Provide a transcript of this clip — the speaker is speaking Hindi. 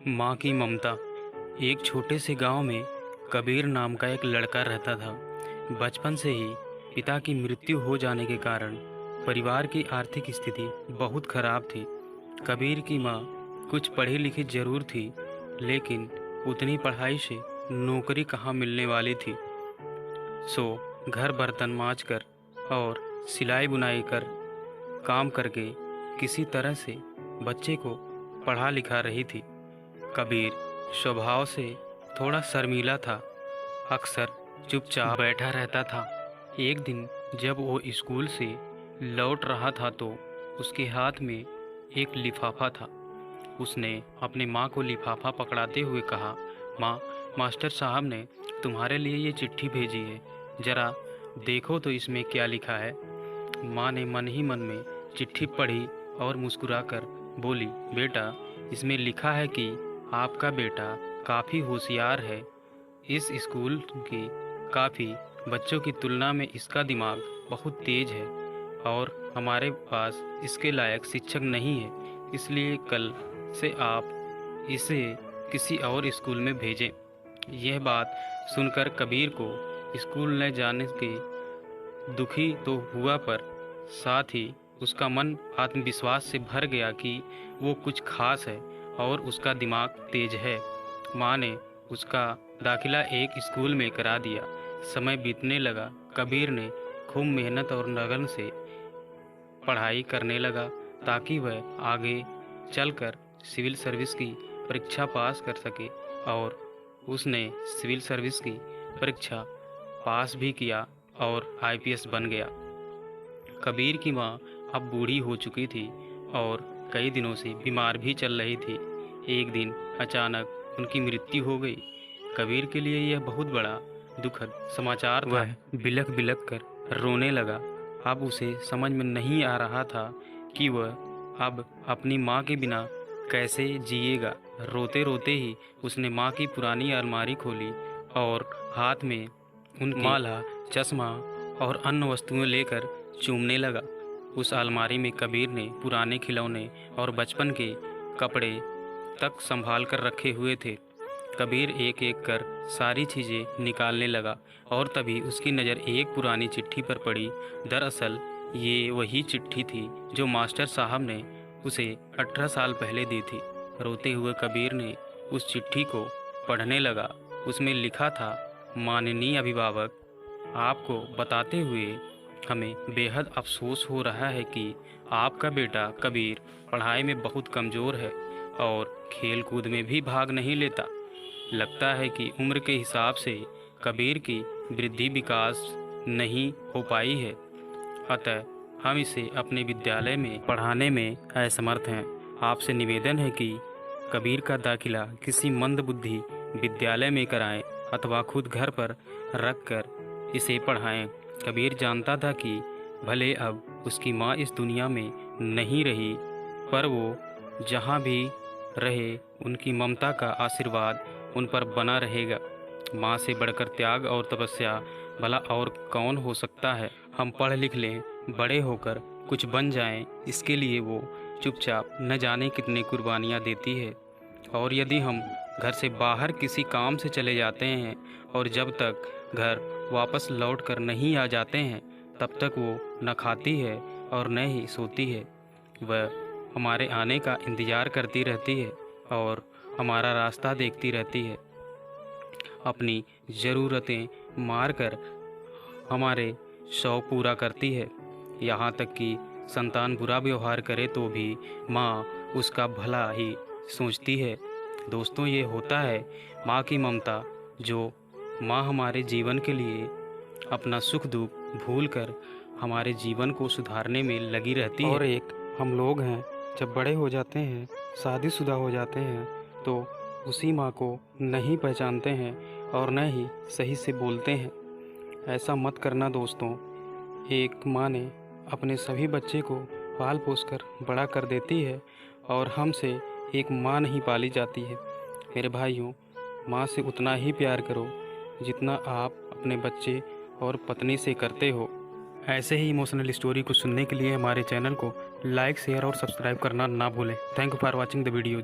माँ की ममता। एक छोटे से गांव में कबीर नाम का एक लड़का रहता था। बचपन से ही पिता की मृत्यु हो जाने के कारण परिवार की आर्थिक स्थिति बहुत खराब थी। कबीर की माँ कुछ पढ़ी लिखी जरूर थी, लेकिन उतनी पढ़ाई से नौकरी कहाँ मिलने वाली थी। सो घर बर्तन मांज कर और सिलाई बुनाई कर काम करके किसी तरह से बच्चे को पढ़ा लिखा रही थी। कबीर स्वभाव से थोड़ा शर्मीला था, अक्सर चुपचाप बैठा रहता था। एक दिन जब वो स्कूल से लौट रहा था तो उसके हाथ में एक लिफाफा था। उसने अपनी माँ को लिफाफा पकड़ाते हुए कहा, माँ, मास्टर साहब ने तुम्हारे लिए ये चिट्ठी भेजी है, ज़रा देखो तो इसमें क्या लिखा है। माँ ने मन ही मन में चिट्ठी पढ़ी और मुस्कुराकर बोली, बेटा, इसमें लिखा है कि आपका बेटा काफ़ी होशियार है। इस स्कूल की काफ़ी बच्चों की तुलना में इसका दिमाग बहुत तेज है और हमारे पास इसके लायक शिक्षक नहीं है, इसलिए कल से आप इसे किसी और स्कूल में भेजें। यह बात सुनकर कबीर को स्कूल न जाने के दुखी तो हुआ, पर साथ ही उसका मन आत्मविश्वास से भर गया कि वो कुछ खास है और उसका दिमाग तेज है। माँ ने उसका दाखिला एक स्कूल में करा दिया। समय बीतने लगा। कबीर ने खूब मेहनत और लगन से पढ़ाई करने लगा ताकि वह आगे चलकर सिविल सर्विस की परीक्षा पास कर सके, और उसने सिविल सर्विस की परीक्षा पास भी किया और आईपीएस बन गया। कबीर की माँ अब बूढ़ी हो चुकी थी और कई दिनों से बीमार भी चल रही थी। एक दिन अचानक उनकी मृत्यु हो गई। कबीर के लिए यह बहुत बड़ा दुखद समाचार था। वह बिलख बिलख कर रोने लगा। अब उसे समझ में नहीं आ रहा था कि वह अब अपनी माँ के बिना कैसे जिएगा। रोते रोते ही उसने माँ की पुरानी अलमारी खोली और हाथ में उनकी माला, चश्मा और अन्य वस्तुएं लेकर चूमने लगा। उस अलमारी में कबीर ने पुराने खिलौने और बचपन के कपड़े तक संभाल कर रखे हुए थे। कबीर एक एक कर सारी चीज़ें निकालने लगा और तभी उसकी नज़र एक पुरानी चिट्ठी पर पड़ी। दरअसल ये वही चिट्ठी थी जो मास्टर साहब ने उसे 18 साल पहले दी थी। रोते हुए कबीर ने उस चिट्ठी को पढ़ने लगा। उसमें लिखा था, माननीय अभिभावक, आपको बताते हुए हमें बेहद अफसोस हो रहा है कि आपका बेटा कबीर पढ़ाई में बहुत कमज़ोर है और खेल कूद में भी भाग नहीं लेता। लगता है कि उम्र के हिसाब से कबीर की वृद्धि विकास नहीं हो पाई है, अतः हम इसे अपने विद्यालय में पढ़ाने में असमर्थ हैं। आपसे निवेदन है कि कबीर का दाखिला किसी मंदबुद्धि विद्यालय में कराएं अथवा खुद घर पर रख कर इसे पढ़ाएं। कबीर जानता था कि भले अब उसकी माँ इस दुनिया में नहीं रही, पर वो जहाँ भी रहे उनकी ममता का आशीर्वाद उन पर बना रहेगा। माँ से बढ़कर त्याग और तपस्या भला और कौन हो सकता है। हम पढ़ लिख लें, बड़े होकर कुछ बन जाएं, इसके लिए वो चुपचाप न जाने कितनी कुर्बानियाँ देती है। और यदि हम घर से बाहर किसी काम से चले जाते हैं और जब तक घर वापस लौट कर नहीं आ जाते हैं, तब तक वो न खाती है और न ही सोती है। वह हमारे आने का इंतज़ार करती रहती है और हमारा रास्ता देखती रहती है। अपनी ज़रूरतें मार कर हमारे शौक़ पूरा करती है। यहाँ तक कि संतान बुरा व्यवहार करे तो भी माँ उसका भला ही सोचती है। दोस्तों, ये होता है माँ की ममता, जो माँ हमारे जीवन के लिए अपना सुख दुख भूल कर हमारे जीवन को सुधारने में लगी रहती है। और एक हम लोग हैं, जब बड़े हो जाते हैं, शादीशुदा हो जाते हैं, तो उसी माँ को नहीं पहचानते हैं और न ही सही से बोलते हैं। ऐसा मत करना दोस्तों। एक माँ ने अपने सभी बच्चे को पाल पोस कर बड़ा कर देती है और हमसे एक माँ नहीं पाली जाती है। मेरे भाइयों, माँ से उतना ही प्यार करो जितना आप अपने बच्चे और पत्नी से करते हो। ऐसे ही इमोशनल स्टोरी को सुनने के लिए हमारे चैनल को लाइक, शेयर और सब्सक्राइब करना ना भूलें। Thank you for watching the video.